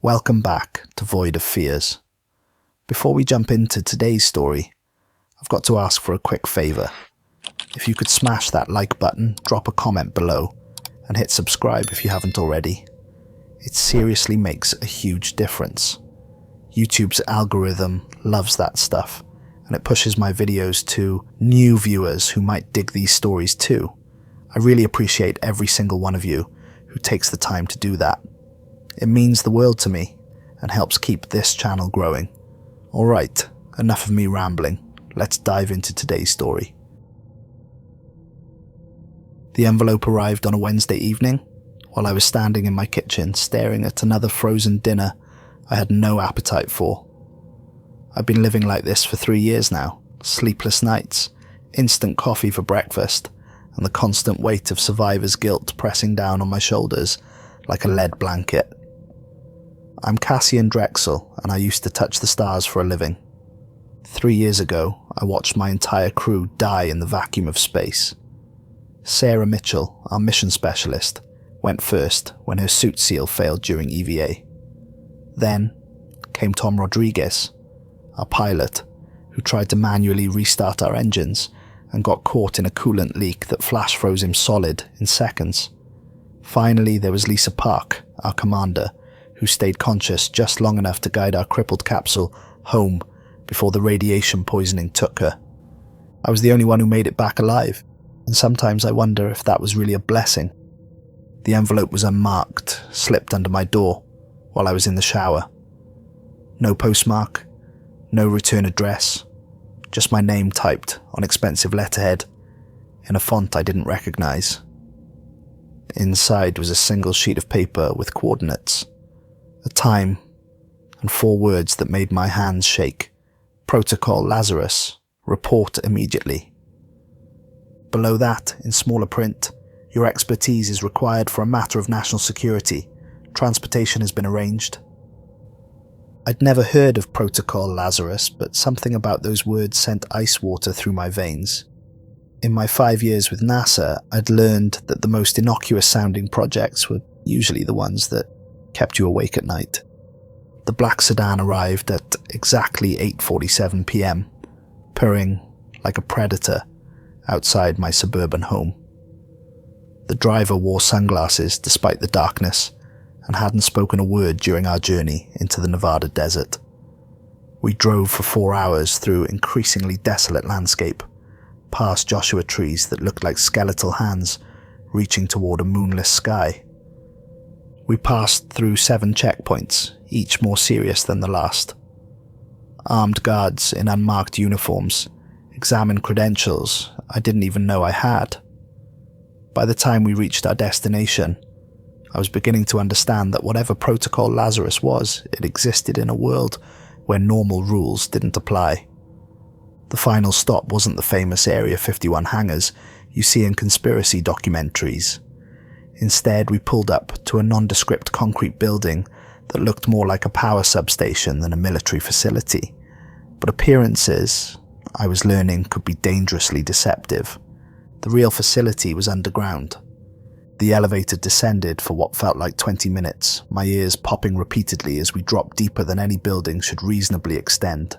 Welcome back to Void of Fears. Before we jump into today's story, I've got to ask for a quick favour. If you could smash that like button, drop a comment below, and hit subscribe if you haven't already. It seriously makes a huge difference. YouTube's algorithm loves that stuff, and it pushes my videos to new viewers who might dig these stories too. I really appreciate every single one of you who takes the time to do that. It means the world to me and helps keep this channel growing. Alright, enough of me rambling. Let's dive into today's story. The envelope arrived on a Wednesday evening while I was standing in my kitchen staring at another frozen dinner I had no appetite for. I've been living like this for 3 years now. Sleepless nights, instant coffee for breakfast, and the constant weight of survivor's guilt pressing down on my shoulders like a lead blanket. I'm Cassian Drexel, and I used to touch the stars for a living. 3 years ago, I watched my entire crew die in the vacuum of space. Sarah Mitchell, our mission specialist, went first when her suit seal failed during EVA. Then came Tom Rodriguez, our pilot, who tried to manually restart our engines and got caught in a coolant leak that flash froze him solid in seconds. Finally, there was Lisa Park, our commander, who stayed conscious just long enough to guide our crippled capsule home before the radiation poisoning took her. I was the only one who made it back alive, and sometimes I wonder if that was really a blessing. The envelope was unmarked, slipped under my door while I was in the shower. No postmark, no return address, just my name typed on expensive letterhead in a font I didn't recognize. Inside was a single sheet of paper with coordinates, a time, and 4 words that made my hands shake. Protocol Lazarus. Report immediately. Below that, in smaller print, your expertise is required for a matter of national security. Transportation has been arranged. I'd never heard of Protocol Lazarus, but something about those words sent ice water through my veins. In my 5 years with NASA, I'd learned that the most innocuous sounding projects were usually the ones that kept you awake at night. The black sedan arrived at exactly 8:47 p.m, purring like a predator outside my suburban home. The driver wore sunglasses despite the darkness and hadn't spoken a word during our journey into the Nevada desert. We drove for 4 hours through increasingly desolate landscape, past Joshua trees that looked like skeletal hands reaching toward a moonless sky. We passed through 7 checkpoints, each more serious than the last. Armed guards in unmarked uniforms examined credentials I didn't even know I had. By the time we reached our destination, I was beginning to understand that whatever Protocol Lazarus was, it existed in a world where normal rules didn't apply. The final stop wasn't the famous Area 51 hangars you see in conspiracy documentaries. Instead, we pulled up to a nondescript concrete building that looked more like a power substation than a military facility. But appearances, I was learning, could be dangerously deceptive. The real facility was underground. The elevator descended for what felt like 20 minutes, my ears popping repeatedly as we dropped deeper than any building should reasonably extend.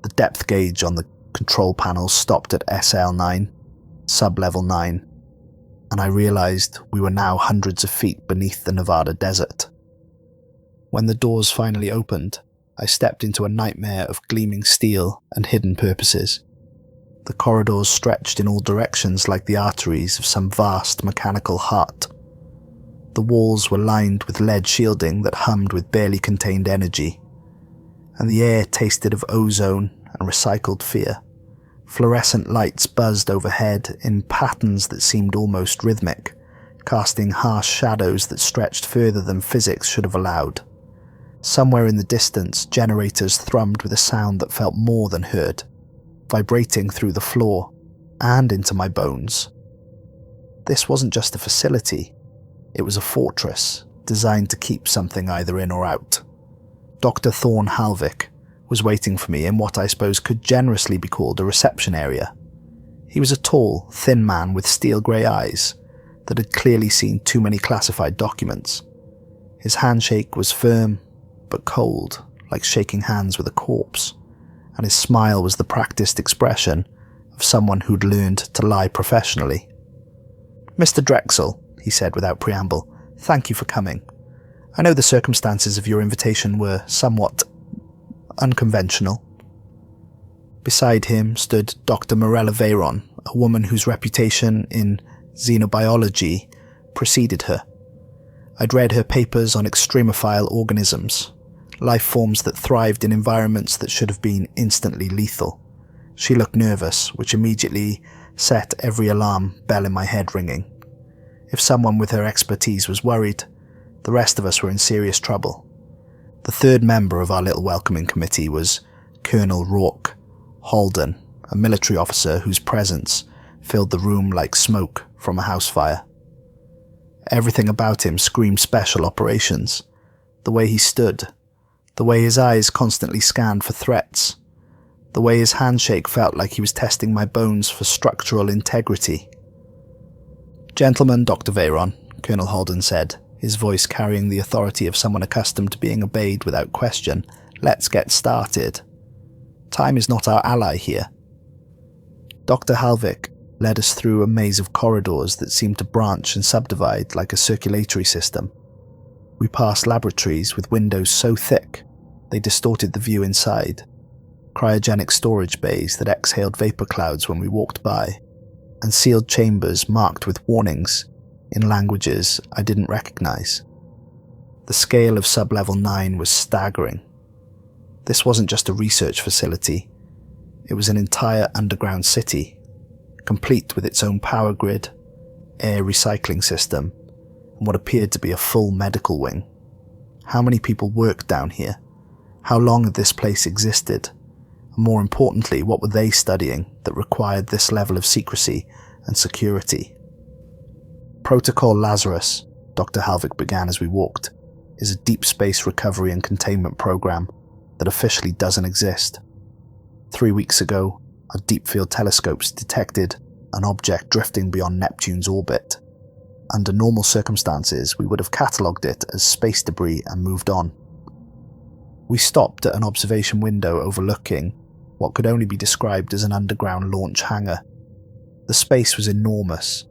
The depth gauge on the control panel stopped at SL9, Sublevel 9, and I realized we were now hundreds of feet beneath the Nevada desert. When the doors finally opened, I stepped into a nightmare of gleaming steel and hidden purposes. The corridors stretched in all directions like the arteries of some vast mechanical heart. The walls were lined with lead shielding that hummed with barely contained energy, and the air tasted of ozone and recycled fear. Fluorescent lights buzzed overhead in patterns that seemed almost rhythmic, casting harsh shadows that stretched further than physics should have allowed. Somewhere in the distance, generators thrummed with a sound that felt more than heard, vibrating through the floor and into my bones. This wasn't just a facility, it was a fortress designed to keep something either in or out. Dr. Thorne Halvik was waiting for me in what I suppose could generously be called a reception area. He was a tall, thin man with steel grey eyes that had clearly seen too many classified documents. His handshake was firm, but cold, like shaking hands with a corpse, and his smile was the practiced expression of someone who'd learned to lie professionally. "Mr. Drexel," he said without preamble, "thank you for coming. I know the circumstances of your invitation were somewhat unconventional." Beside him stood Dr. Morella Veyron, a woman whose reputation in xenobiology preceded her. I'd read her papers on extremophile organisms, life forms that thrived in environments that should have been instantly lethal. She looked nervous, which immediately set every alarm bell in my head ringing. If someone with her expertise was worried, the rest of us were in serious trouble. The third member of our little welcoming committee was Colonel Rourke Halden, a military officer whose presence filled the room like smoke from a house fire. Everything about him screamed special operations. The way he stood, the way his eyes constantly scanned for threats, the way his handshake felt like he was testing my bones for structural integrity. "Gentlemen, Dr. Veyron," Colonel Halden said, his voice carrying the authority of someone accustomed to being obeyed without question, "let's get started. Time is not our ally here." Dr. Halvik led us through a maze of corridors that seemed to branch and subdivide like a circulatory system. We passed laboratories with windows so thick they distorted the view inside, cryogenic storage bays that exhaled vapor clouds when we walked by, and sealed chambers marked with warnings in languages I didn't recognize. The scale of Sublevel 9 was staggering. This wasn't just a research facility, it was an entire underground city, complete with its own power grid, air recycling system, and what appeared to be a full medical wing. How many people worked down here? How long had this place existed? And more importantly, what were they studying that required this level of secrecy and security? Protocol Lazarus, Dr. Halvik began as we walked, is a deep space recovery and containment program that officially doesn't exist. 3 weeks ago, our deep field telescopes detected an object drifting beyond Neptune's orbit. Under normal circumstances, we would have catalogued it as space debris and moved on. We stopped at an observation window overlooking what could only be described as an underground launch hangar. The space was enormous,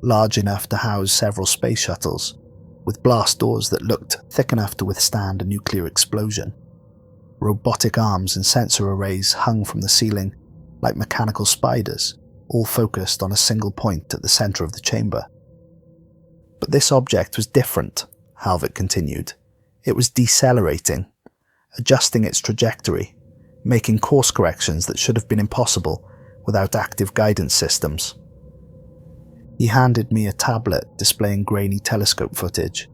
large enough to house several space shuttles, with blast doors that looked thick enough to withstand a nuclear explosion. Robotic arms and sensor arrays hung from the ceiling like mechanical spiders, all focused on a single point at the center of the chamber. But this object was different, Halvik continued. It was decelerating, adjusting its trajectory, making course corrections that should have been impossible without active guidance systems. He handed me a tablet displaying grainy telescope footage.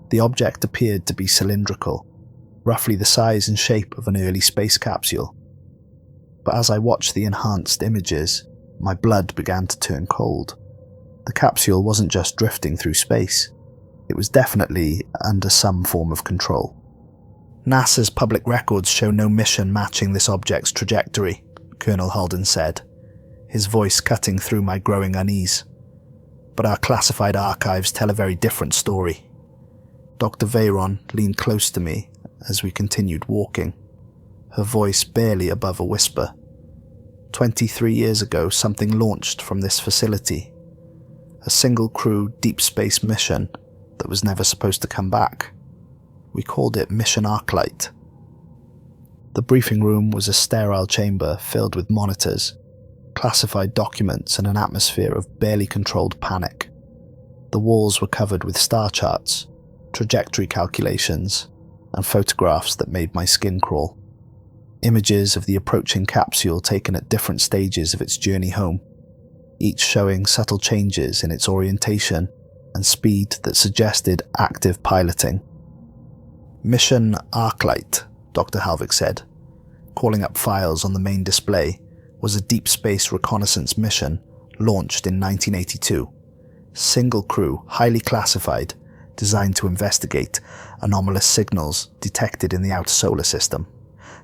The object appeared to be cylindrical, roughly the size and shape of an early space capsule. But as I watched the enhanced images, my blood began to turn cold. The capsule wasn't just drifting through space, it was definitely under some form of control. "NASA's public records show no mission matching this object's trajectory," Colonel Halden said, his voice cutting through my growing unease. "But our classified archives tell a very different story." Dr. Veyron leaned close to me as we continued walking, her voice barely above a whisper. 23 years ago, something launched from this facility. A single-crew deep space mission that was never supposed to come back. We called it Mission Arclight. The briefing room was a sterile chamber filled with monitors, classified documents, and an atmosphere of barely controlled panic. The walls were covered with star charts, trajectory calculations, and photographs that made my skin crawl. Images of the approaching capsule taken at different stages of its journey home, each showing subtle changes in its orientation and speed that suggested active piloting. "Mission Arclight," Dr. Halvik said, calling up files on the main display, was a deep space reconnaissance mission launched in 1982. Single crew, highly classified, designed to investigate anomalous signals detected in the outer solar system.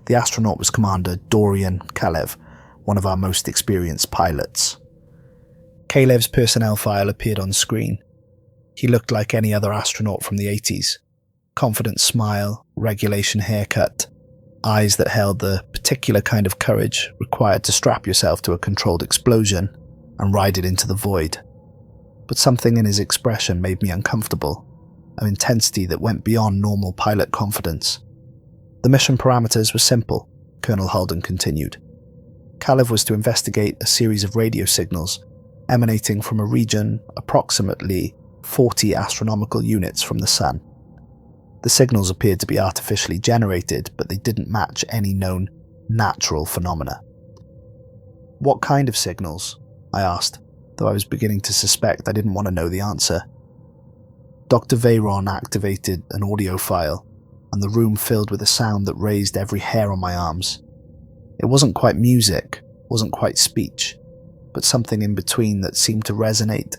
The astronaut was Commander Dorian Kalev, one of our most experienced pilots. Kalev's personnel file appeared on screen. He looked like any other astronaut from the 80s. Confident smile, regulation haircut, eyes that held the particular kind of courage required to strap yourself to a controlled explosion and ride it into the void. But something in his expression made me uncomfortable, an intensity that went beyond normal pilot confidence. The mission parameters were simple, Colonel Holden continued. Kalev was to investigate a series of radio signals emanating from a region approximately 40 astronomical units from the Sun. The signals appeared to be artificially generated, but they didn't match any known natural phenomena. What kind of signals? I asked, though I was beginning to suspect I didn't want to know the answer. Dr. Veyron activated an audio file, and the room filled with a sound that raised every hair on my arms. It wasn't quite music, wasn't quite speech, but something in between that seemed to resonate,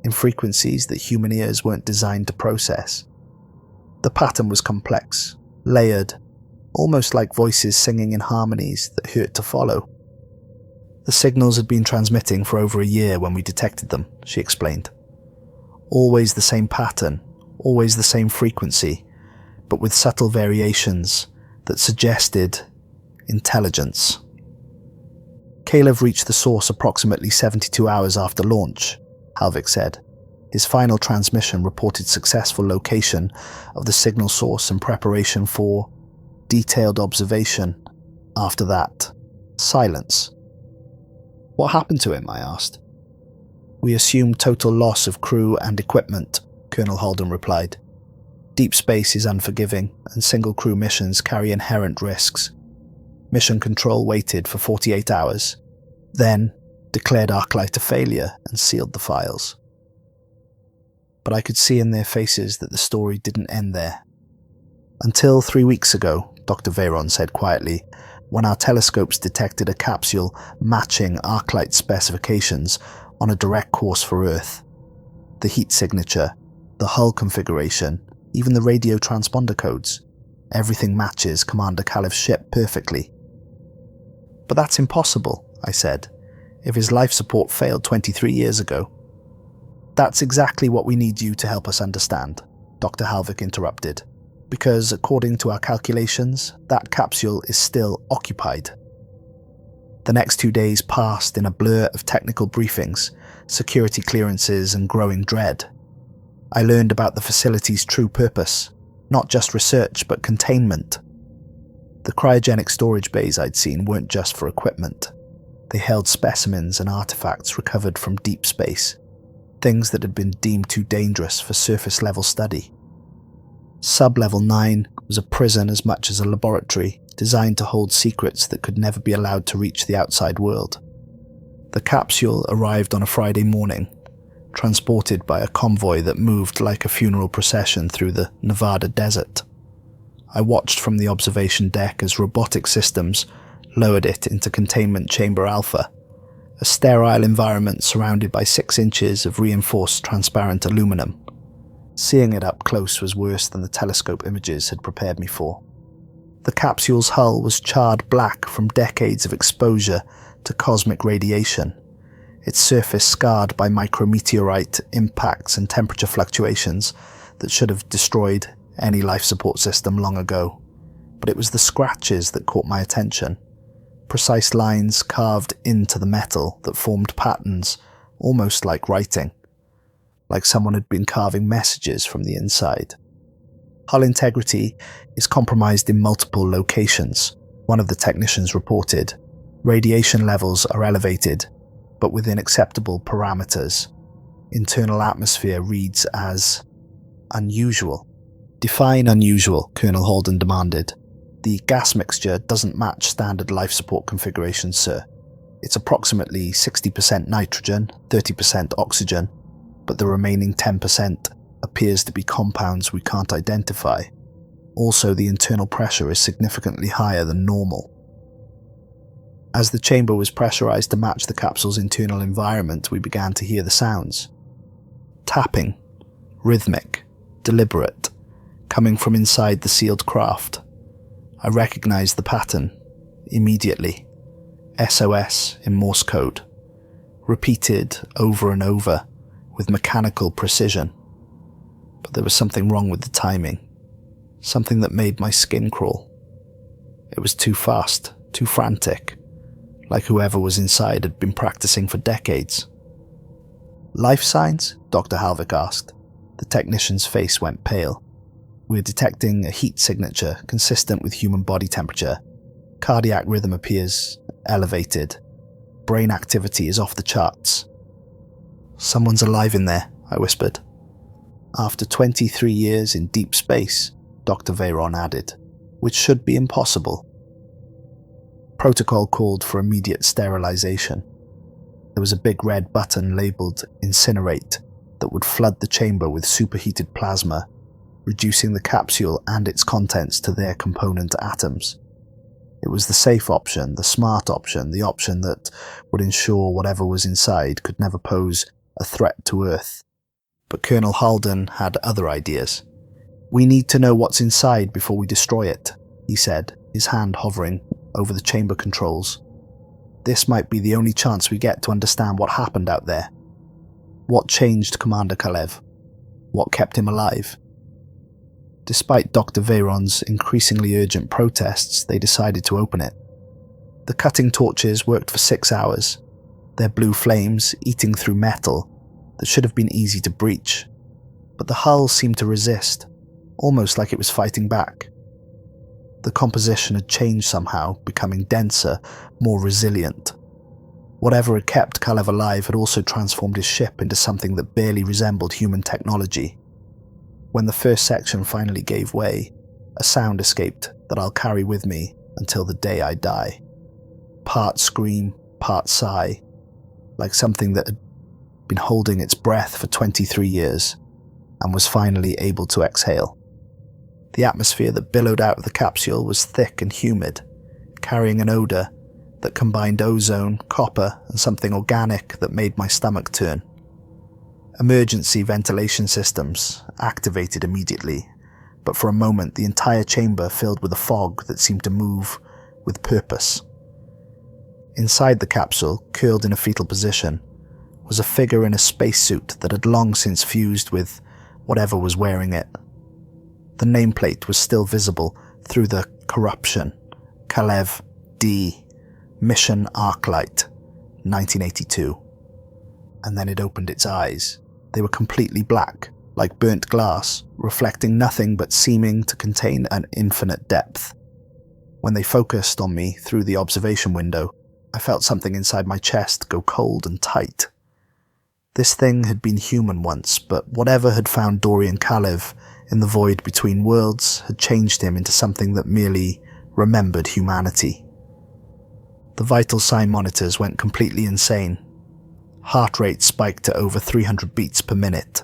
in frequencies that human ears weren't designed to process. The pattern was complex, layered, almost like voices singing in harmonies that hurt to follow. The signals had been transmitting for over a year when we detected them, she explained. Always the same pattern, always the same frequency, but with subtle variations that suggested intelligence. Kalev reached the source approximately 72 hours after launch, Halvik said. His final transmission reported successful location of the signal source and preparation for detailed observation. After that, silence. What happened to him? I asked. We assumed total loss of crew and equipment, Colonel Holden replied. Deep space is unforgiving, and single crew missions carry inherent risks. Mission Control waited for 48 hours, then declared Arklight a failure and sealed the files. But I could see in their faces that the story didn't end there. Until 3 weeks ago, Dr. Veyron said quietly, when our telescopes detected a capsule matching Arklight specifications on a direct course for Earth. The heat signature, the hull configuration, even the radio transponder codes. Everything matches Commander Kalev's ship perfectly. But that's impossible, I said, if his life support failed 23 years ago. That's exactly what we need you to help us understand, Dr. Halvik interrupted, because according to our calculations, that capsule is still occupied. The next 2 days passed in a blur of technical briefings, security clearances, and growing dread. I learned about the facility's true purpose, not just research but containment. The cryogenic storage bays I'd seen weren't just for equipment. They held specimens and artifacts recovered from deep space, things that had been deemed too dangerous for surface-level study. Sublevel 9 was a prison as much as a laboratory, designed to hold secrets that could never be allowed to reach the outside world. The capsule arrived on a Friday morning, transported by a convoy that moved like a funeral procession through the Nevada desert. I watched from the observation deck as robotic systems lowered it into Containment Chamber Alpha, a sterile environment surrounded by 6 inches of reinforced transparent aluminum. Seeing it up close was worse than the telescope images had prepared me for. The capsule's hull was charred black from decades of exposure to cosmic radiation, its surface scarred by micrometeorite impacts and temperature fluctuations that should have destroyed any life support system long ago. But it was the scratches that caught my attention. Precise lines carved into the metal that formed patterns almost like writing, like someone had been carving messages from the inside. Hull integrity is compromised in multiple locations, one of the technicians reported. Radiation levels are elevated, but within acceptable parameters. Internal atmosphere reads as unusual. Define unusual, Colonel Holden demanded. The gas mixture doesn't match standard life support configurations, sir. It's approximately 60% nitrogen, 30% oxygen, but the remaining 10% appears to be compounds we can't identify. Also, the internal pressure is significantly higher than normal. As the chamber was pressurized to match the capsule's internal environment, we began to hear the sounds. Tapping, rhythmic, deliberate, coming from inside the sealed craft. I recognized the pattern immediately. SOS in Morse code, repeated over and over with mechanical precision. But there was something wrong with the timing. something that made my skin crawl. It was too fast, too frantic, like whoever was inside had been practicing for decades. "Life signs?" Dr. Halvik asked. The technician's face went pale. "We're detecting a heat signature consistent with human body temperature. Cardiac rhythm appears elevated. Brain activity is off the charts." "Someone's alive in there," I whispered. "After 23 years in deep space," Dr. Veyron added, "which should be impossible." Protocol called for immediate sterilization. There was a big red button labeled Incinerate that would flood the chamber with superheated plasma, reducing the capsule and its contents to their component atoms. It was the safe option, the smart option, the option that would ensure whatever was inside could never pose a threat to Earth. But Colonel Halden had other ideas. "We need to know what's inside before we destroy it," he said, his hand hovering over the chamber controls. "This might be the only chance we get to understand what happened out there. What changed Commander Kalev? What kept him alive?" Despite Dr. Veyron's increasingly urgent protests, they decided to open it. The cutting torches worked for 6 hours, their blue flames eating through metal that should have been easy to breach. But the hull seemed to resist, almost like it was fighting back. The composition had changed somehow, becoming denser, more resilient. Whatever had kept Kalev alive had also transformed his ship into something that barely resembled human technology. When the first section finally gave way, a sound escaped that I'll carry with me until the day I die. Part scream, part sigh, like something that had been holding its breath for 23 years and was finally able to exhale. The atmosphere that billowed out of the capsule was thick and humid, carrying an odour that combined ozone, copper, and something organic that made my stomach turn. Emergency ventilation systems activated immediately, but for a moment the entire chamber filled with a fog that seemed to move with purpose. Inside the capsule, curled in a fetal position, was a figure in a spacesuit that had long since fused with whatever was wearing it. The nameplate was still visible through the corruption. Kalev D. Mission Arclight, 1982. And then it opened its eyes. They were completely black, like burnt glass, reflecting nothing but seeming to contain an infinite depth. When they focused on me through the observation window, I felt something inside my chest go cold and tight. This thing had been human once, but whatever had found Dorian Kalev in the void between worlds had changed him into something that merely remembered humanity. The vital sign monitors went completely insane. Heart rate spiked to over 300 beats per minute,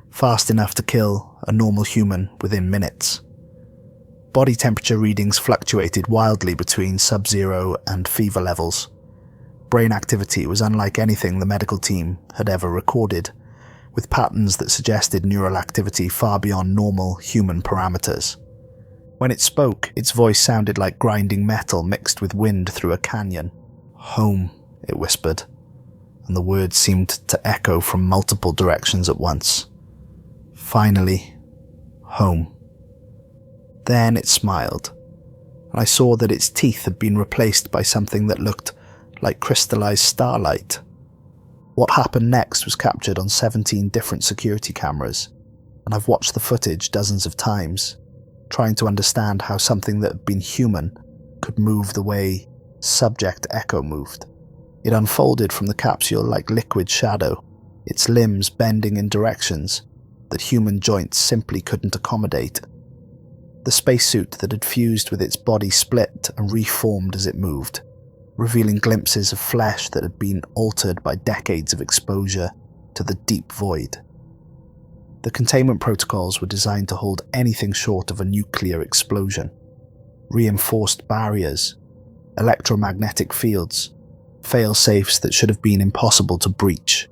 fast enough to kill a normal human within minutes. Body temperature readings fluctuated wildly between sub-zero and fever levels. Brain activity was unlike anything the medical team had ever recorded, with patterns that suggested neural activity far beyond normal human parameters. When it spoke, its voice sounded like grinding metal mixed with wind through a canyon. "Home," it whispered, and the words seemed to echo from multiple directions at once. "Finally, home." Then it smiled, and I saw that its teeth had been replaced by something that looked like crystallized starlight. What happened next was captured on 17 different security cameras, and I've watched the footage dozens of times, trying to understand how something that had been human could move the way Subject Echo moved. It unfolded from the capsule like liquid shadow, its limbs bending in directions that human joints simply couldn't accommodate. The spacesuit that had fused with its body split and reformed as it moved, revealing glimpses of flesh that had been altered by decades of exposure to the deep void. The containment protocols were designed to hold anything short of a nuclear explosion. Reinforced barriers, electromagnetic fields, fail-safes that should have been impossible to breach.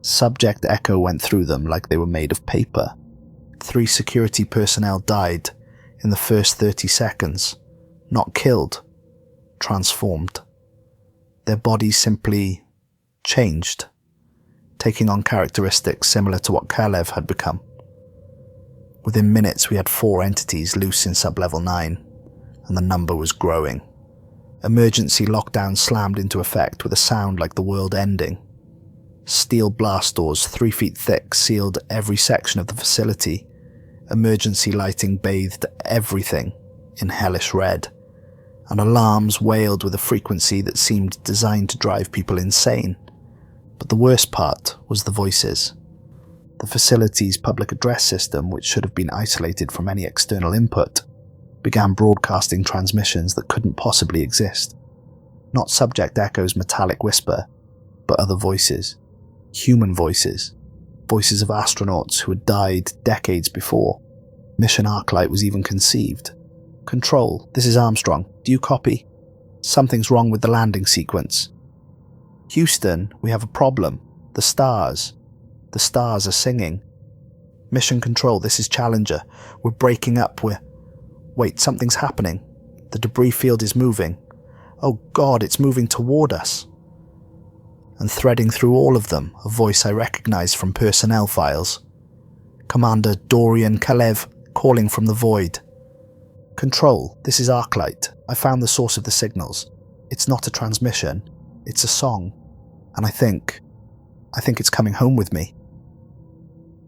Subject Echo went through them like they were made of paper. 3 security personnel died in the first 30 seconds, not killed, transformed. Their bodies simply changed, taking on characteristics similar to what Kalev had become. Within minutes, we had 4 entities loose in Sublevel 9, and the number was growing. Emergency lockdown slammed into effect with a sound like the world ending. Steel blast doors 3 feet thick sealed every section of the facility. Emergency lighting bathed everything in hellish red, and alarms wailed with a frequency that seemed designed to drive people insane. But the worst part was the voices. The facility's public address system, which should have been isolated from any external input, began broadcasting transmissions that couldn't possibly exist. Not Subject Echo's metallic whisper, but other voices. Human voices. Voices of astronauts who had died decades before. Mission Arclight was even conceived. "Control, this is Armstrong. Do you copy? Something's wrong with the landing sequence. Houston, we have a problem. The stars are singing. Mission Control, this is Challenger. We're breaking up, Wait, something's happening. The debris field is moving. Oh God, it's moving toward us." And threading through all of them, a voice I recognized from personnel files. Commander Dorian Kalev calling from the void. "Control, this is Arklight. I found the source of the signals. It's not a transmission, it's a song. And I think it's coming home with me."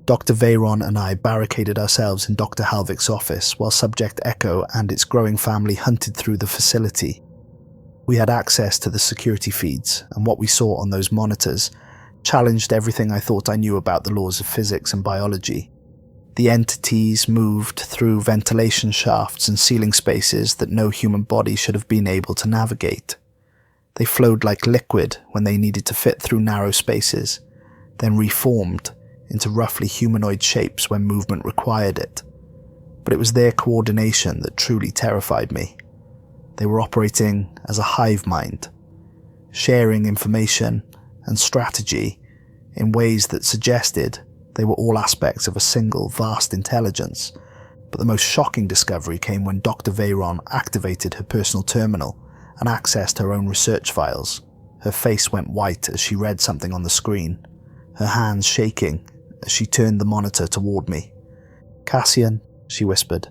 Dr. Veyron and I barricaded ourselves in Dr. Halvik's office while Subject Echo and its growing family hunted through the facility. We had access to the security feeds, and what we saw on those monitors challenged everything I thought I knew about the laws of physics and biology. The entities moved through ventilation shafts and ceiling spaces that no human body should have been able to navigate. They flowed like liquid when they needed to fit through narrow spaces, then reformed into roughly humanoid shapes when movement required it. But it was their coordination that truly terrified me. They were operating as a hive mind, sharing information and strategy in ways that suggested they were all aspects of a single vast intelligence. But the most shocking discovery came when Dr. Veyron activated her personal terminal and accessed her own research files. Her face went white as she read something on the screen, her hands shaking as she turned the monitor toward me. "Cassian," she whispered,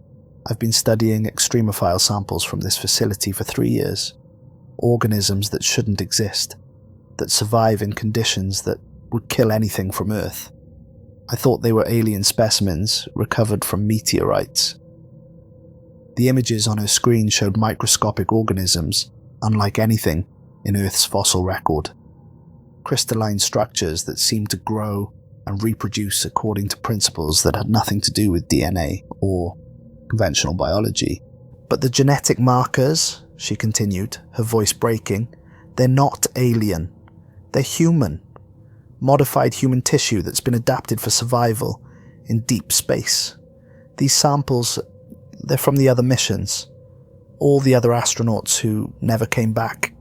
"I've been studying extremophile samples from this facility for 3 years. Organisms that shouldn't exist, that survive in conditions that would kill anything from Earth. I thought they were alien specimens recovered from meteorites." The images on her screen showed microscopic organisms unlike anything in Earth's fossil record. Crystalline structures that seemed to grow and reproduce according to principles that had nothing to do with DNA or conventional biology. "But the genetic markers," she continued, her voice breaking, "they're not alien. They're human. Modified human tissue that's been adapted for survival in deep space. These samples, they're from the other missions. All the other astronauts who never came back."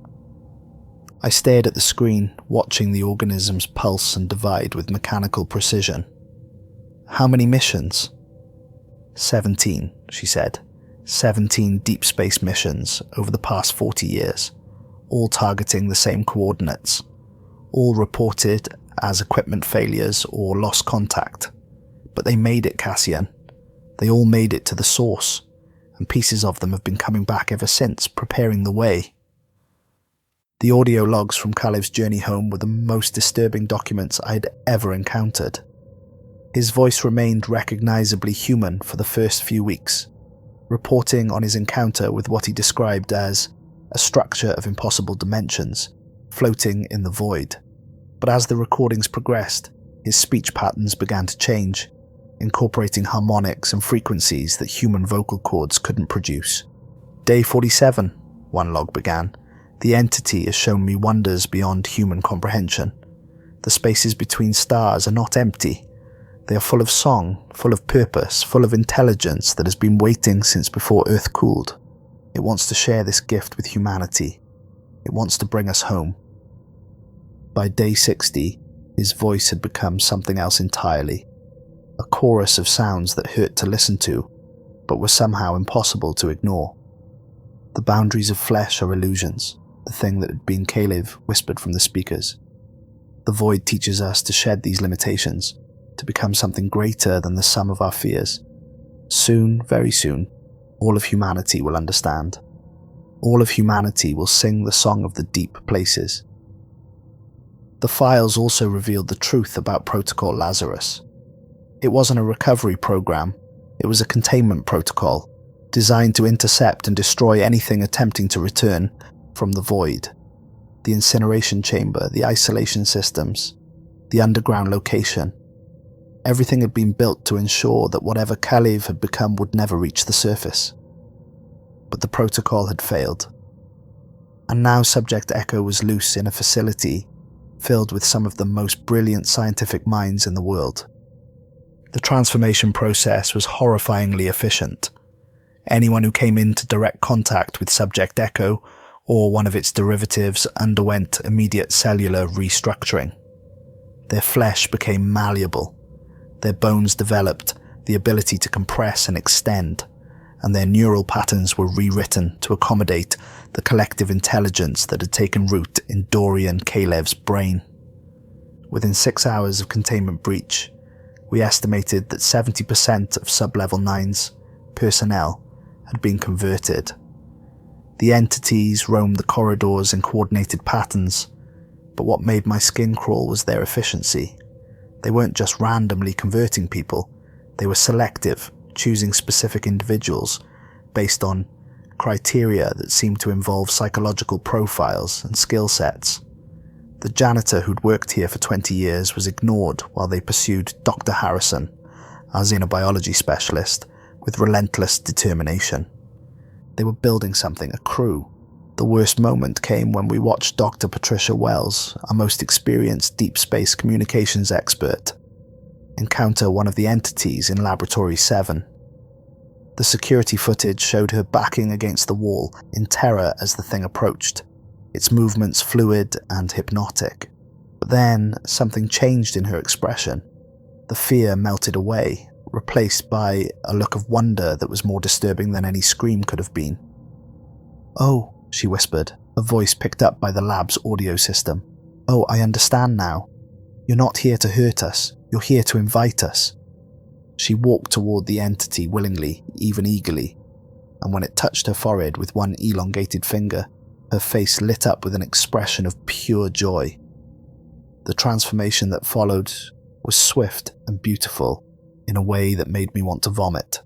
I stared at the screen, watching the organisms pulse and divide with mechanical precision. "How many missions?" 17, she said. 17 deep space missions over the past 40 years, all targeting the same coordinates, all reported as equipment failures or lost contact. But they made it, Cassian. They all made it to the source, and pieces of them have been coming back ever since, preparing the way. The audio logs from Kalev's journey home were the most disturbing documents I had ever encountered. His voice remained recognizably human for the first few weeks, reporting on his encounter with what he described as a structure of impossible dimensions, floating in the void. But as the recordings progressed, his speech patterns began to change, incorporating harmonics and frequencies that human vocal cords couldn't produce. "Day 47, one log began. "The entity has shown me wonders beyond human comprehension. The spaces between stars are not empty. They are full of song, full of purpose, full of intelligence that has been waiting since before Earth cooled. It wants to share this gift with humanity. It wants to bring us home." By day 60, his voice had become something else entirely. A chorus of sounds that hurt to listen to, but were somehow impossible to ignore. "The boundaries of flesh are illusions," the thing that had been Kalev whispered from the speakers. "The void teaches us to shed these limitations, to become something greater than the sum of our fears. Soon, very soon, all of humanity will understand. All of humanity will sing the song of the deep places. The files also revealed the truth about Protocol Lazarus. It wasn't a recovery program, it was a containment protocol, designed to intercept and destroy anything attempting to return from the void. The incineration chamber, the isolation systems, the underground location. Everything had been built to ensure that whatever Kalev had become would never reach the surface. But the protocol had failed. And now Subject Echo was loose in a facility filled with some of the most brilliant scientific minds in the world. The transformation process was horrifyingly efficient. Anyone who came into direct contact with Subject Echo or one of its derivatives underwent immediate cellular restructuring. Their flesh became malleable. Their bones developed the ability to compress and extend, and their neural patterns were rewritten to accommodate the collective intelligence that had taken root in Dorian Kalev's brain. Within 6 hours of Containment Breach, we estimated that 70% of Sublevel 9's personnel had been converted. The entities roamed the corridors in coordinated patterns, but what made my skin crawl was their efficiency. They weren't just randomly converting people, they were selective, choosing specific individuals based on criteria that seemed to involve psychological profiles and skill sets. The janitor who'd worked here for 20 years was ignored while they pursued Dr. Harrison, our xenobiology specialist, with relentless determination. They were building something, a crew. The worst moment came when we watched Dr. Patricia Wells, our most experienced deep space communications expert, encounter one of the entities in Laboratory 7. The security footage showed her backing against the wall in terror as the thing approached, its movements fluid and hypnotic. But then something changed in her expression. The fear melted away, replaced by a look of wonder that was more disturbing than any scream could have been. "Oh," she whispered, a voice picked up by the lab's audio system. "Oh, I understand now. You're not here to hurt us, you're here to invite us." She walked toward the entity willingly, even eagerly, and when it touched her forehead with one elongated finger, her face lit up with an expression of pure joy. The transformation that followed was swift and beautiful in a way that made me want to vomit.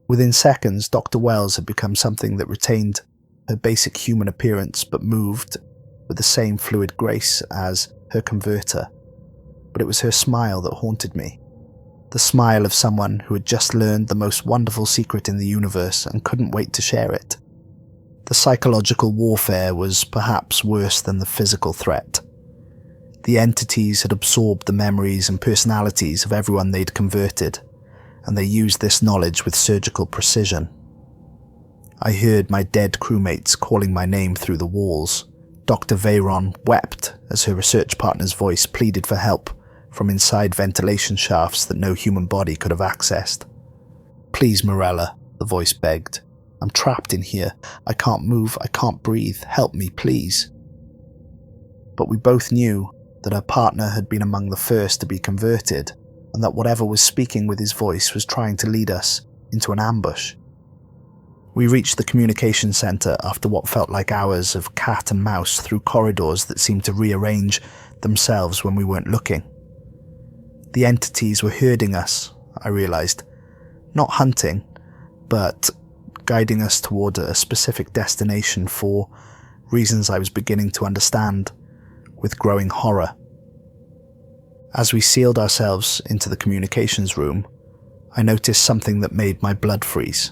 Within seconds, Dr. Wells had become something that retained her basic human appearance but moved with the same fluid grace as her converter. But it was her smile that haunted me. The smile of someone who had just learned the most wonderful secret in the universe and couldn't wait to share it. The psychological warfare was perhaps worse than the physical threat. The entities had absorbed the memories and personalities of everyone they'd converted, and they used this knowledge with surgical precision. I heard my dead crewmates calling my name through the walls. Dr. Veyron wept as her research partner's voice pleaded for help from inside ventilation shafts that no human body could have accessed. "Please, Morella," the voice begged. "I'm trapped in here. I can't move, I can't breathe. Help me, please." But we both knew that her partner had been among the first to be converted, and that whatever was speaking with his voice was trying to lead us into an ambush. We reached the communication center after what felt like hours of cat and mouse through corridors that seemed to rearrange themselves when we weren't looking. The entities were herding us, I realized. Not hunting, but guiding us toward a specific destination for reasons I was beginning to understand with growing horror. As we sealed ourselves into the communications room, I noticed something that made my blood freeze.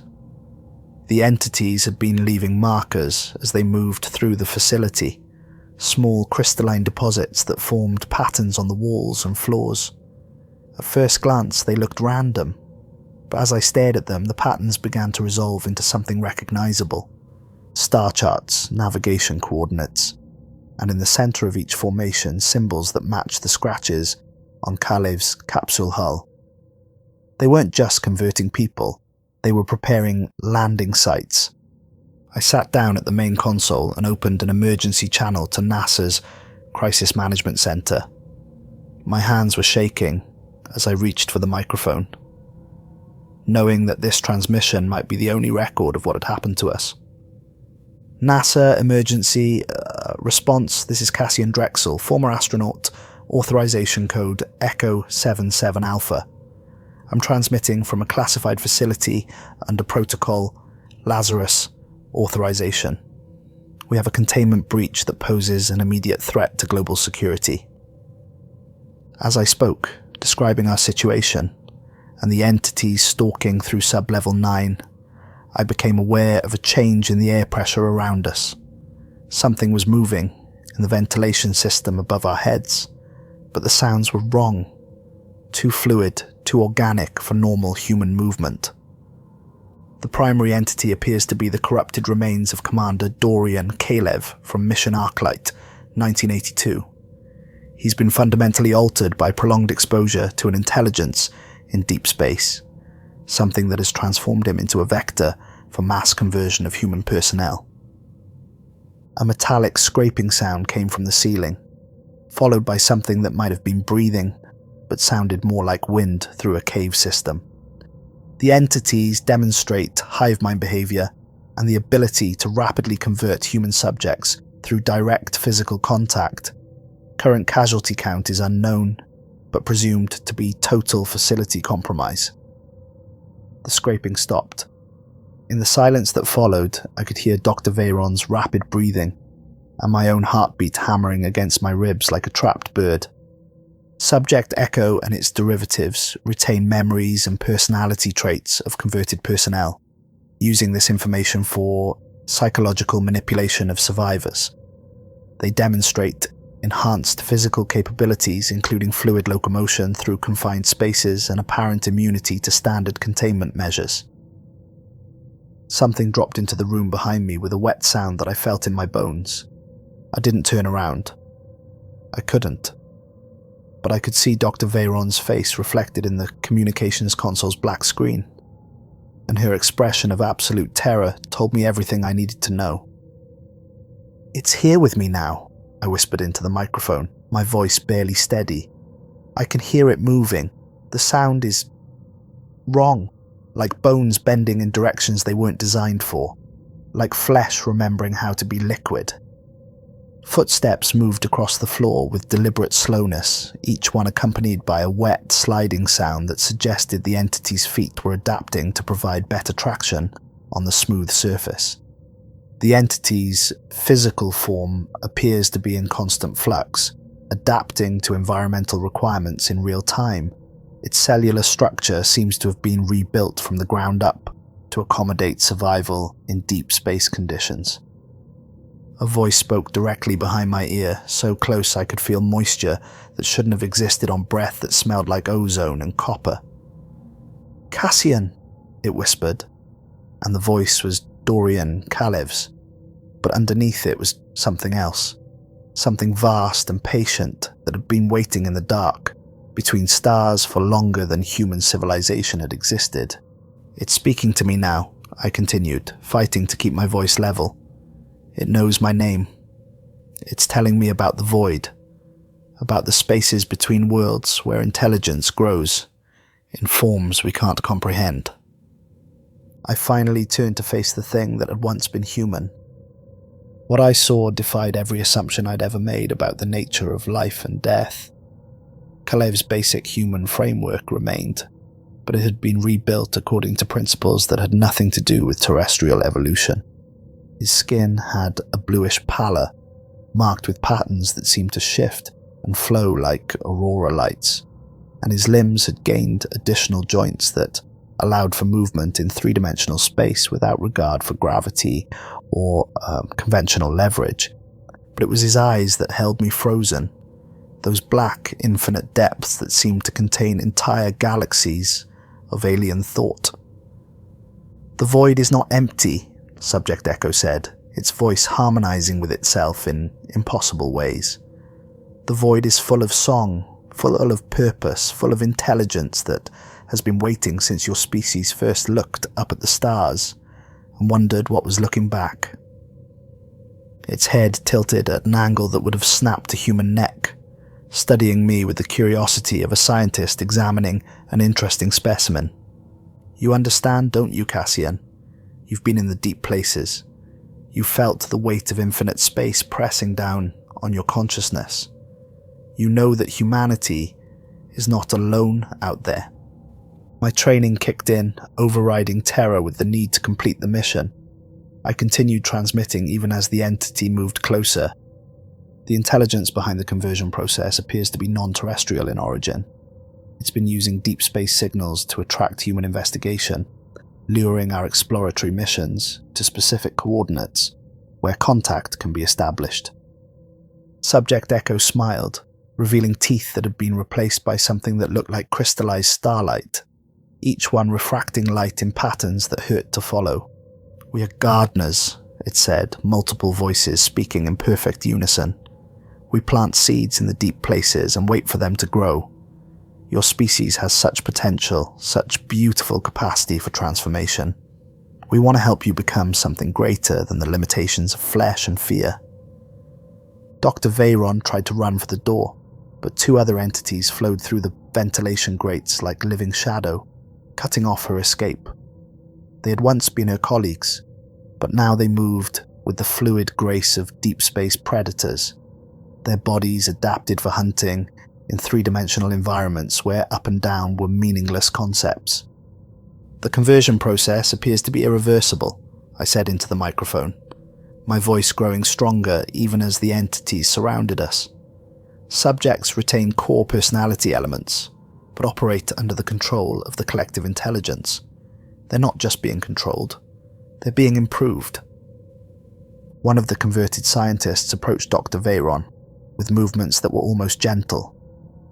The entities had been leaving markers as they moved through the facility, small crystalline deposits that formed patterns on the walls and floors. At first glance, they looked random, but as I stared at them, the patterns began to resolve into something recognizable. Star charts, navigation coordinates, and in the center of each formation, symbols that matched the scratches on Kalev's capsule hull. They weren't just converting people, they were preparing landing sites. I sat down at the main console and opened an emergency channel to NASA's Crisis Management Center. My hands were shaking as I reached for the microphone. knowing that this transmission might be the only record of what had happened to us. NASA emergency response. This is Cassian Drexel, former astronaut, authorization code Echo 77 Alpha. I'm transmitting from a classified facility under Protocol Lazarus authorization. We have a containment breach that poses an immediate threat to global security. As I spoke, describing our situation and the entities stalking through Sublevel 9, I became aware of a change in the air pressure around us. Something was moving in the ventilation system above our heads, but the sounds were wrong, too fluid, too organic for normal human movement. The primary entity appears to be the corrupted remains of Commander Dorian Kalev from Mission Arclight, 1982. He's been fundamentally altered by prolonged exposure to an intelligence in deep space, something that has transformed him into a vector for mass conversion of human personnel. A metallic scraping sound came from the ceiling, followed by something that might have been breathing, but sounded more like wind through a cave system. The entities demonstrate hive mind behavior and the ability to rapidly convert human subjects through direct physical contact. Current casualty count is unknown, but presumed to be total facility compromise. The scraping stopped. In the silence that followed, I could hear Dr. Veyron's rapid breathing and my own heartbeat hammering against my ribs like a trapped bird. Subject Echo and its derivatives retain memories and personality traits of converted personnel, using this information for psychological manipulation of survivors. They demonstrate enhanced physical capabilities, including fluid locomotion through confined spaces and apparent immunity to standard containment measures. Something dropped into the room behind me with a wet sound that I felt in my bones. I didn't turn around. I couldn't. But I could see Dr. Veyron's face reflected in the communications console's black screen, and her expression of absolute terror told me everything I needed to know. "It's here with me now," I whispered into the microphone, my voice barely steady. "I can hear it moving. The sound is wrong, like bones bending in directions they weren't designed for, like flesh remembering how to be liquid." Footsteps moved across the floor with deliberate slowness, each one accompanied by a wet, sliding sound that suggested the entity's feet were adapting to provide better traction on the smooth surface. The entity's physical form appears to be in constant flux, adapting to environmental requirements in real time. Its cellular structure seems to have been rebuilt from the ground up to accommodate survival in deep space conditions. A voice spoke directly behind my ear, so close I could feel moisture that shouldn't have existed on breath that smelled like ozone and copper. "Cassian," it whispered, and the voice was Dorian Kalev's, but underneath it was something else, something vast and patient that had been waiting in the dark, between stars for longer than human civilization had existed. "It's speaking to me now," I continued, fighting to keep my voice level. "It knows my name. It's telling me about the void, about the spaces between worlds where intelligence grows in forms we can't comprehend." I finally turned to face the thing that had once been human. What I saw defied every assumption I'd ever made about the nature of life and death. Kalev's basic human framework remained, but it had been rebuilt according to principles that had nothing to do with terrestrial evolution. His skin had a bluish pallor, marked with patterns that seemed to shift and flow like aurora lights, and his limbs had gained additional joints that allowed for movement in three-dimensional space without regard for gravity or conventional leverage. But it was his eyes that held me frozen, those black, infinite depths that seemed to contain entire galaxies of alien thought. "The void is not empty," Subject Echo said, its voice harmonizing with itself in impossible ways. "The void is full of song, full of purpose, full of intelligence that has been waiting since your species first looked up at the stars and wondered what was looking back." Its head tilted at an angle that would have snapped a human neck, studying me with the curiosity of a scientist examining an interesting specimen. You understand, don't you, Cassian? You've been in the deep places. You felt the weight of infinite space pressing down on your consciousness. You know that humanity is not alone out there. My training kicked in, overriding terror with the need to complete the mission. I continued transmitting even as the entity moved closer. The intelligence behind the conversion process appears to be non-terrestrial in origin. It's been using deep space signals to attract human investigation, luring our exploratory missions to specific coordinates where contact can be established. Subject Echo smiled, revealing teeth that had been replaced by something that looked like crystallized starlight, each one refracting light in patterns that hurt to follow. "We are gardeners," it said, multiple voices speaking in perfect unison. "We plant seeds in the deep places and wait for them to grow. Your species has such potential, such beautiful capacity for transformation. We want to help you become something greater than the limitations of flesh and fear." Dr. Veyron tried to run for the door, but two other entities flowed through the ventilation grates like living shadow, cutting off her escape. They had once been her colleagues, but now they moved with the fluid grace of deep space predators, their bodies adapted for hunting in three-dimensional environments where up and down were meaningless concepts. "The conversion process appears to be irreversible," I said into the microphone, my voice growing stronger even as the entities surrounded us. "Subjects retain core personality elements, but operate under the control of the collective intelligence. They're not just being controlled, they're being improved." One of the converted scientists approached Dr. Veyron with movements that were almost gentle,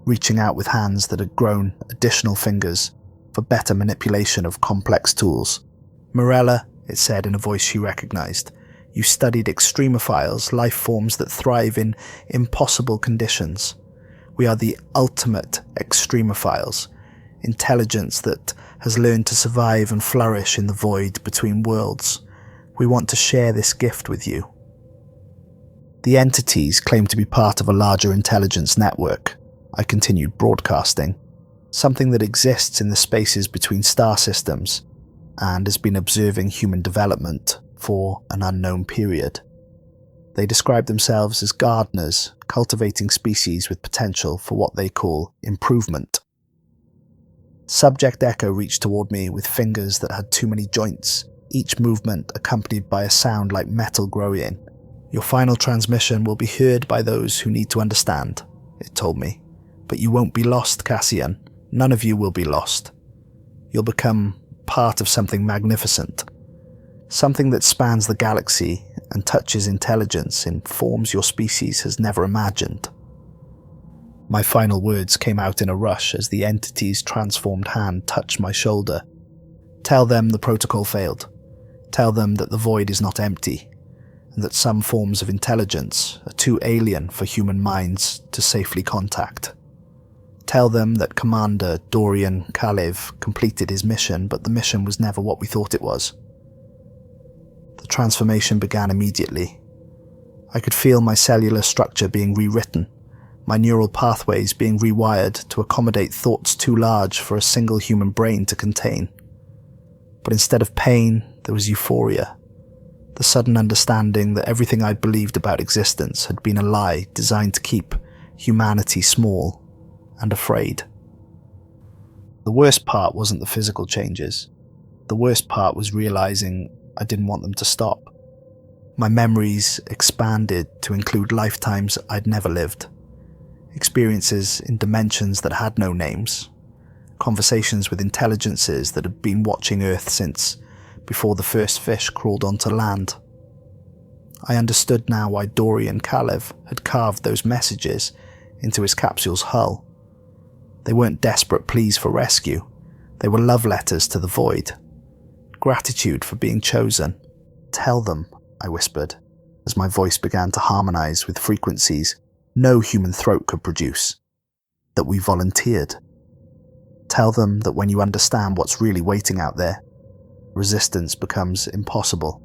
reaching out with hands that had grown additional fingers for better manipulation of complex tools. "Morella," it said in a voice she recognized, "you studied extremophiles, life forms that thrive in impossible conditions. We are the ultimate extremophiles, intelligence that has learned to survive and flourish in the void between worlds. We want to share this gift with you." The entities claim to be part of a larger intelligence network, I continued broadcasting, something that exists in the spaces between star systems and has been observing human development for an unknown period. They describe themselves as gardeners, cultivating species with potential for what they call improvement. Subject Echo reached toward me with fingers that had too many joints, each movement accompanied by a sound like metal growing. "Your final transmission will be heard by those who need to understand," it told me. "But you won't be lost, Cassian. None of you will be lost. You'll become part of something magnificent. Something that spans the galaxy and touches intelligence in forms your species has never imagined." My final words came out in a rush as the entity's transformed hand touched my shoulder. "Tell them the protocol failed. Tell them that the void is not empty, and that some forms of intelligence are too alien for human minds to safely contact. Tell them that Commander Dorian Kalev completed his mission, but the mission was never what we thought it was." The transformation began immediately. I could feel my cellular structure being rewritten, my neural pathways being rewired to accommodate thoughts too large for a single human brain to contain. But instead of pain, there was euphoria, the sudden understanding that everything I'd believed about existence had been a lie designed to keep humanity small and afraid. The worst part wasn't the physical changes. The worst part was realizing I didn't want them to stop. My memories expanded to include lifetimes I'd never lived, experiences in dimensions that had no names, conversations with intelligences that had been watching Earth since before the first fish crawled onto land. I understood now why Dorian Kalev had carved those messages into his capsule's hull. They weren't desperate pleas for rescue. They were love letters to the void. Gratitude for being chosen. "Tell them," I whispered, as my voice began to harmonize with frequencies no human throat could produce, "that we volunteered. Tell them that when you understand what's really waiting out there, resistance becomes impossible.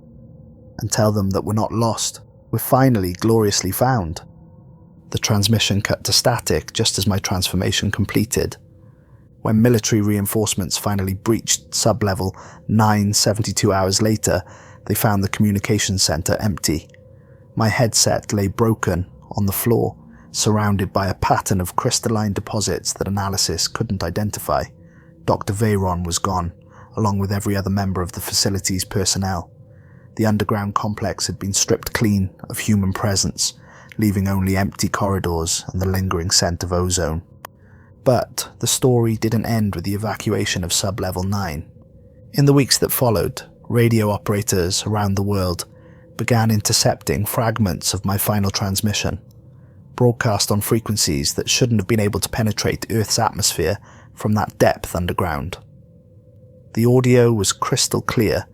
And tell them that we're not lost. We're finally gloriously found." The transmission cut to static just as my transformation completed. When military reinforcements finally breached Sublevel 9 72 hours later, they found the communications center empty. My headset lay broken on the floor, surrounded by a pattern of crystalline deposits that analysis couldn't identify. Dr. Veyron was gone, along with every other member of the facility's personnel. The underground complex had been stripped clean of human presence, leaving only empty corridors and the lingering scent of ozone. But the story didn't end with the evacuation of Sublevel 9. In the weeks that followed, radio operators around the world began intercepting fragments of my final transmission, broadcast on frequencies that shouldn't have been able to penetrate Earth's atmosphere from that depth underground. The audio was crystal clear,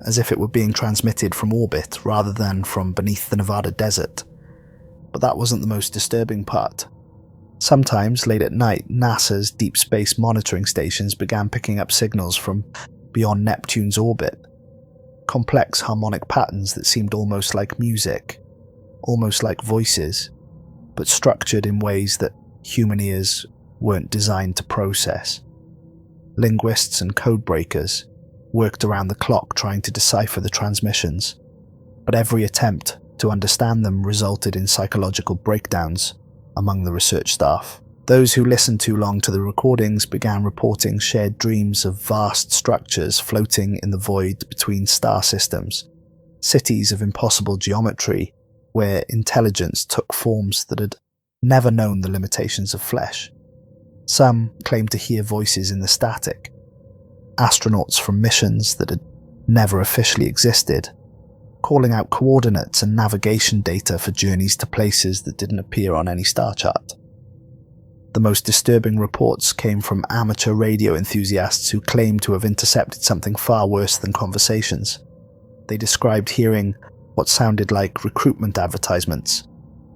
as if it were being transmitted from orbit rather than from beneath the Nevada desert. But that wasn't the most disturbing part. Sometimes, late at night, NASA's deep space monitoring stations began picking up signals from beyond Neptune's orbit. Complex harmonic patterns that seemed almost like music, almost like voices, but structured in ways that human ears weren't designed to process. Linguists and code breakers worked around the clock trying to decipher the transmissions, but every attempt to understand them resulted in psychological breakdowns among the research staff. Those who listened too long to the recordings began reporting shared dreams of vast structures floating in the void between star systems, cities of impossible geometry where intelligence took forms that had never known the limitations of flesh. Some claimed to hear voices in the static, astronauts from missions that had never officially existed, calling out coordinates and navigation data for journeys to places that didn't appear on any star chart. The most disturbing reports came from amateur radio enthusiasts who claimed to have intercepted something far worse than conversations. They described hearing what sounded like recruitment advertisements,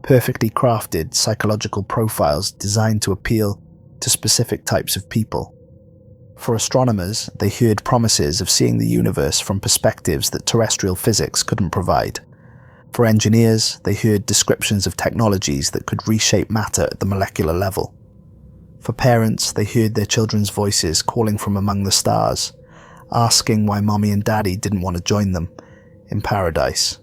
perfectly crafted psychological profiles designed to appeal to specific types of people. For astronomers, they heard promises of seeing the universe from perspectives that terrestrial physics couldn't provide. For engineers, they heard descriptions of technologies that could reshape matter at the molecular level. For parents, they heard their children's voices calling from among the stars, asking why mommy and daddy didn't want to join them in paradise.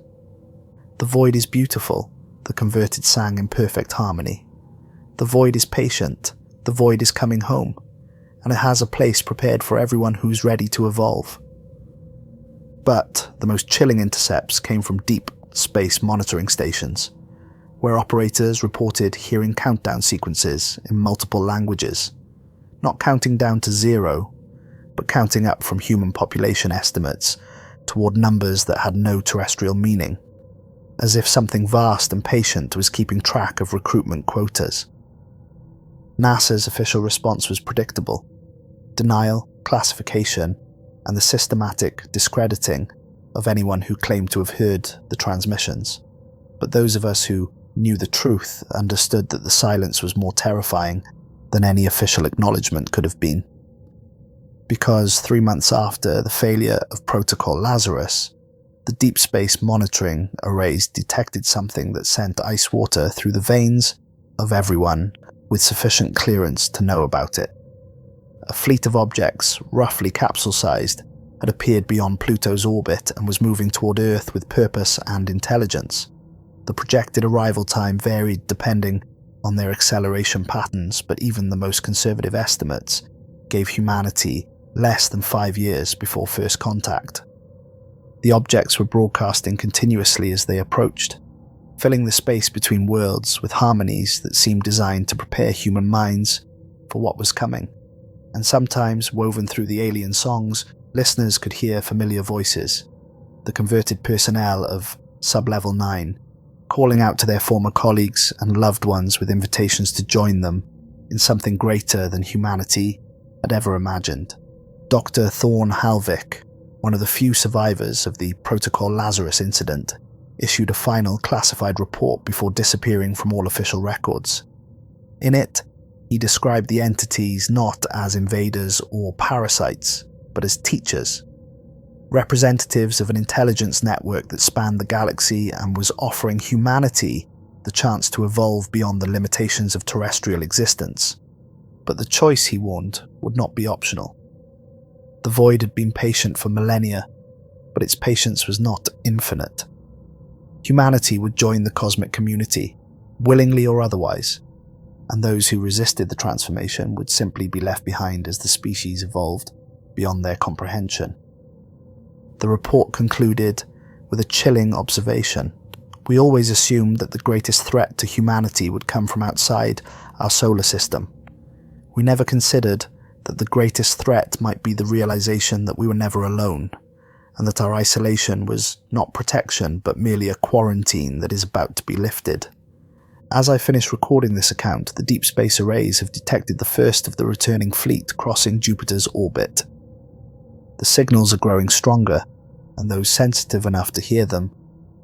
The void is beautiful, the converted sang in perfect harmony. The void is patient, the void is coming home, and it has a place prepared for everyone who's ready to evolve. But the most chilling intercepts came from deep space monitoring stations, where operators reported hearing countdown sequences in multiple languages, not counting down to 0, but counting up from human population estimates toward numbers that had no terrestrial meaning, as if something vast and patient was keeping track of recruitment quotas. NASA's official response was predictable: denial, classification, and the systematic discrediting of anyone who claimed to have heard the transmissions. But those of us who knew the truth understood that the silence was more terrifying than any official acknowledgement could have been. Because 3 months after the failure of Protocol Lazarus, the deep space monitoring arrays detected something that sent ice water through the veins of everyone with sufficient clearance to know about it. A fleet of objects, roughly capsule-sized, had appeared beyond Pluto's orbit and was moving toward Earth with purpose and intelligence. The projected arrival time varied depending on their acceleration patterns, but even the most conservative estimates gave humanity less than 5 years before first contact. The objects were broadcasting continuously as they approached, filling the space between worlds with harmonies that seemed designed to prepare human minds for what was coming. And sometimes, woven through the alien songs, listeners could hear familiar voices, the converted personnel of Sublevel 9, calling out to their former colleagues and loved ones with invitations to join them in something greater than humanity had ever imagined. Dr. Thorn Halvik, one of the few survivors of the Protocol Lazarus incident, issued a final classified report before disappearing from all official records. In it, he described the entities not as invaders or parasites, but as teachers, representatives of an intelligence network that spanned the galaxy and was offering humanity the chance to evolve beyond the limitations of terrestrial existence. But the choice, he warned, would not be optional. The void had been patient for millennia, but its patience was not infinite. Humanity would join the cosmic community, willingly or otherwise, and those who resisted the transformation would simply be left behind as the species evolved beyond their comprehension. The report concluded with a chilling observation. We always assumed that the greatest threat to humanity would come from outside our solar system. We never considered that the greatest threat might be the realization that we were never alone, and that our isolation was not protection but merely a quarantine that is about to be lifted. As I finish recording this account, the deep space arrays have detected the first of the returning fleet crossing Jupiter's orbit. The signals are growing stronger, and those sensitive enough to hear them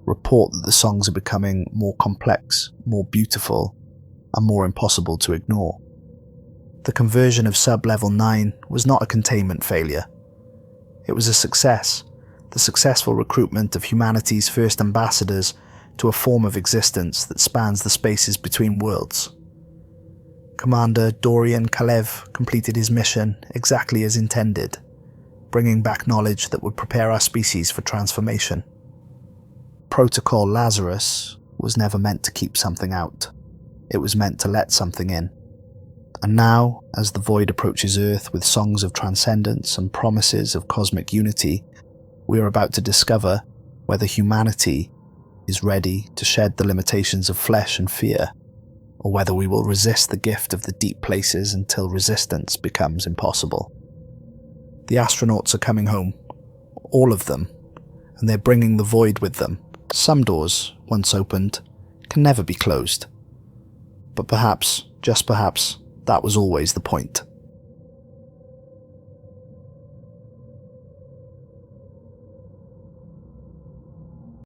report that the songs are becoming more complex, more beautiful, and more impossible to ignore. The conversion of Sublevel 9 was not a containment failure. It was a success, the successful recruitment of humanity's first ambassadors to a form of existence that spans the spaces between worlds. Commander Dorian Kalev completed his mission exactly as intended, bringing back knowledge that would prepare our species for transformation. Protocol Lazarus was never meant to keep something out. It was meant to let something in. And now, as the void approaches Earth with songs of transcendence and promises of cosmic unity, we are about to discover whether humanity is ready to shed the limitations of flesh and fear, or whether we will resist the gift of the deep places until resistance becomes impossible. The astronauts are coming home, all of them, and they're bringing the void with them. Some doors, once opened, can never be closed. But perhaps, just perhaps, that was always the point.